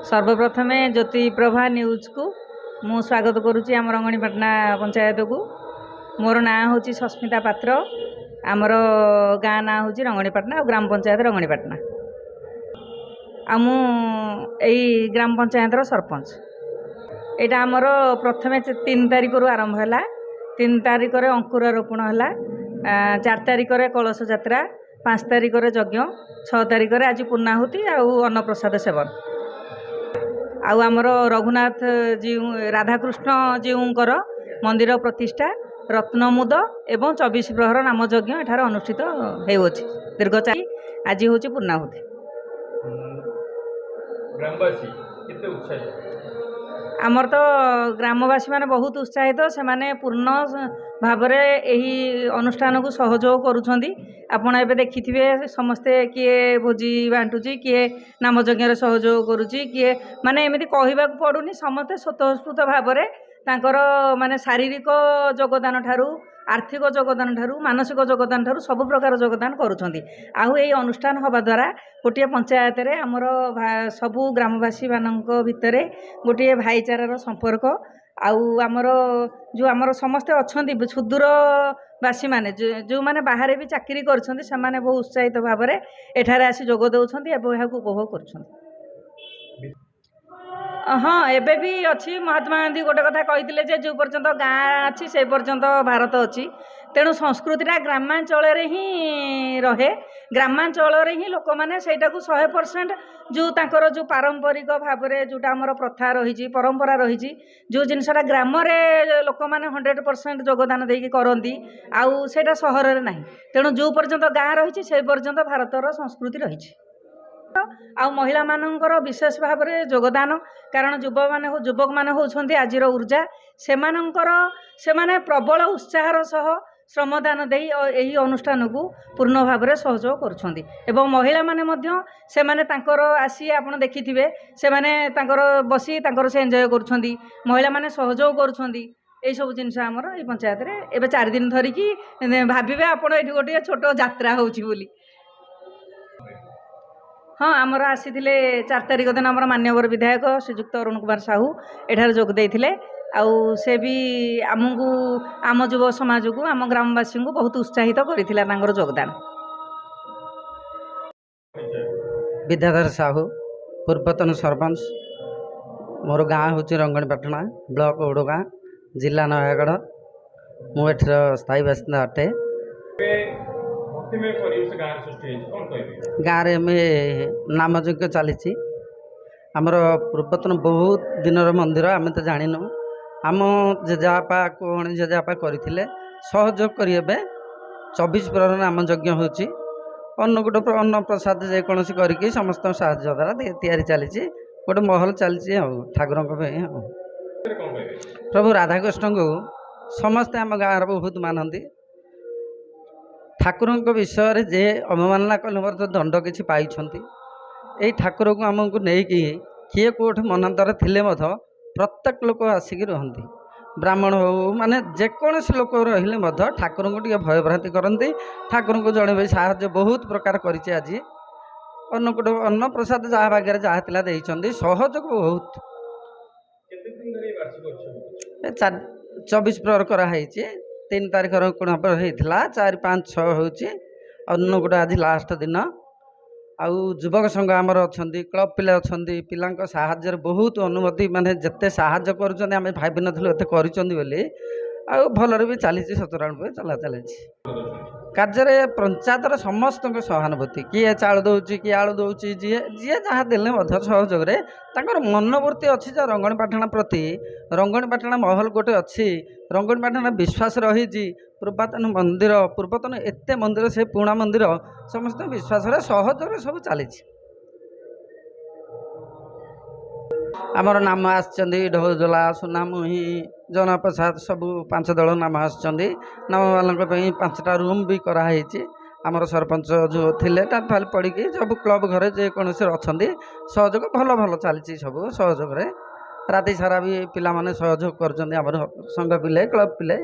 सर्वप्रथमे ज्योतिप्रभा news को मु स्वागत करुच्ची आम रंगणीपाटना पंचायत को। मोर ना हूँ सस्मिता पात्र। आमर गाँ ना हूँ रंगणीपाटना और ग्राम पंचायत रंगणीपाटना। यही ग्राम पंचायत सरपंच। यहाँ आमर प्रथमे 3 तारिख आरंभ है। 3 तारिख अंकुरारोपण है, 4 तारिख कलश यात्रा, 5 तारिख यज्ञ, 6 तारिख आज पूर्णाहुति और अन्नप्रसाद सेवन। आमर रघुनाथ जी राधाकृष्ण जीउंकर मंदिर प्रतिष्ठा, रत्नमुद एवं 24 प्रहर नामयज्ञ एठार अनुष्ठित होउछि। दीर्घचारी आज हूँ पूर्णाहुति। आमर तो ग्रामवासी माने बहुत उत्साहित। से माने पूर्ण भाव यही अनुष्ठान को सहयोग करुछंदी। आपण एबे देखिथिबे समस्ते किए भोजी बांटुची, किए नामयज्ञ सहयोग करुची, किए माने एमिति कहबाक पड़ुनी। समस्ते स्वतःस्फूर्त भाव तांकर माने शारीरिक योगदान ठारू, आर्थिक योगदान ठारू, मानसिक योगदान ठारू सब प्रकार योगदान करुछंदी। आउ एही अनुष्ठान हवा द्वारा गोटे पंचायत रे हमर सबु ग्रामवासी मानक भितरे गोटे भाईचारार संपर्क आमर जो आमर समस्ते अच्छी सुदूरवासी माने जो माने बाहर भी चाकरी करछंदी से माने बहुत उत्साहित भाव में एठारे आसी जोग दउछंदी एवं यहाँ उपभोग करछंदी। हाँ एबे भी अच्छी। महात्मा गांधी गोटे कथा कही जे जो पर्यंत गाँ अच्छी से पर्यंत भारत अच्छी। तेणु संस्कृतिटा ग्रामांचल ही रहे। ग्रामांचल ही लोक मैंने से 100% जो तांकर जो पारंपरिक भाव में जोटा आमर प्रथा रही परंपरा रही जो जिनसा ग्राम लोक मैंने 100% योगदान देकी करती आउ सेटा सहर में नहीं। तेणु जो पर्यंत गाँ रही से पर्यंत भारतर संस्कृति रही। आ महिला मानकर विशेष भाव में योगदान कारण युवक माने होउछंती आजिर ऊर्जा। से माने प्रबल उत्साहर सह श्रमदान दे यही अनुष्ठान को पूर्ण भाव में सहयोग करुछंती। एवं महिला माने मध्य से माने तांकर आसी आपण देखिथिबे से माने तांकर बसी तांकर से एंजॉय करुछंती। महिला माने सहयोग करुछंती। यही सब जिनस आमर ए पंचायत रे एबे 4 दिन धरिकी भाबिबे आपण एठी गोटे छोट यात्रा होउची बोली। हाँ आमर आसी 4 तारिख दिन आमर मान्यवर विधायक श्रीजुक्त अरुण कुमार साहू एठार जोग देइथिले। आउ से भी आमको आम युव समाज को आम ग्रामवासी को बहुत उत्साहित करिथिला तांकर योगदान। विद्याधर साहू पूर्वतन सरपंच। मोर गाँ हूँ रंगणीपाटना ब्लॉक ओडगाँ जिला नयागढ़। मुझे स्थायी बासिंदा अटे। गाँव में नामयज्ञ चली आमर पूर्वतन बहुत दिनर मंदिर आम तो जाणीनु। आम जेजेबापा कौन जेजेबापा करते सहयोग करें। 24 प्रहर नामयज्ञ होची अन्नकूट अन्न प्रसाद जेकोसी करके समस्त साहाय्य द्वारा तैयारी चली गोटे महल चली ठाकुर प्रभु राधाकृष्ण को समस्ते आम गाँव बहुत मानती। ठाकुर विषय जे अवमानना कले दंड किसी पाई यही ठाकुर को आमको नहीं किए कौट मनांतर थिले प्रत्येक लोक आसिक रहती। ब्राह्मण हो माने जेकोसी लोक रही ठाकुर को टे भयभ्रांति करती। ठाकुर को जड़े भी साहाय्य बहुत प्रकार करिचे। आज अन्नकूट अन्न प्रसाद जहाँ भाग्य जहाँ था देती सहयोग बहुत। 24 प्रहर कराई 3 तारिख होता 4, 5, 6 हो अन्नकूट आज लास्ट दिन। आउ युवक संघ आमर अच्छा क्लब पिला अच्छा पिला साहाଯ୍य बहुत अनुमति माने जिते साहाଯ୍य करुँच आम भाव नु एत कर भलरे भी चली सतुराणु चला चली कार्य पंचायतर समस्त सहानुभूति किए चाउल दौची किए आलू दौची जी जी जहाँ देले सहयोग मनोवृत्ति अच्छी रंगणीपाटना प्रति। रंगणीपाटना महल गोटे अच्छी रंगणीपाटना विश्वास रही पूर्वतन मंदिर पूर्वतन एते मंदिर से पुणा मंदिर समस्त विश्वास सहयोग सब चली। आमर नाम आसचंदी ढोजला सुनामुही जनप्रसाद सबू 5 दल नाम आसचंदी। नाम वालों 5टा रूम भी कराई। आमर सरपंच जो थिले टाल पड़ी सब क्लब घरे जेकोसी अच्छा सहयोग भल भल चली सब सहयोग राति सारा भी पिला माने सहयोग कर संघ पिले क्लब पिले।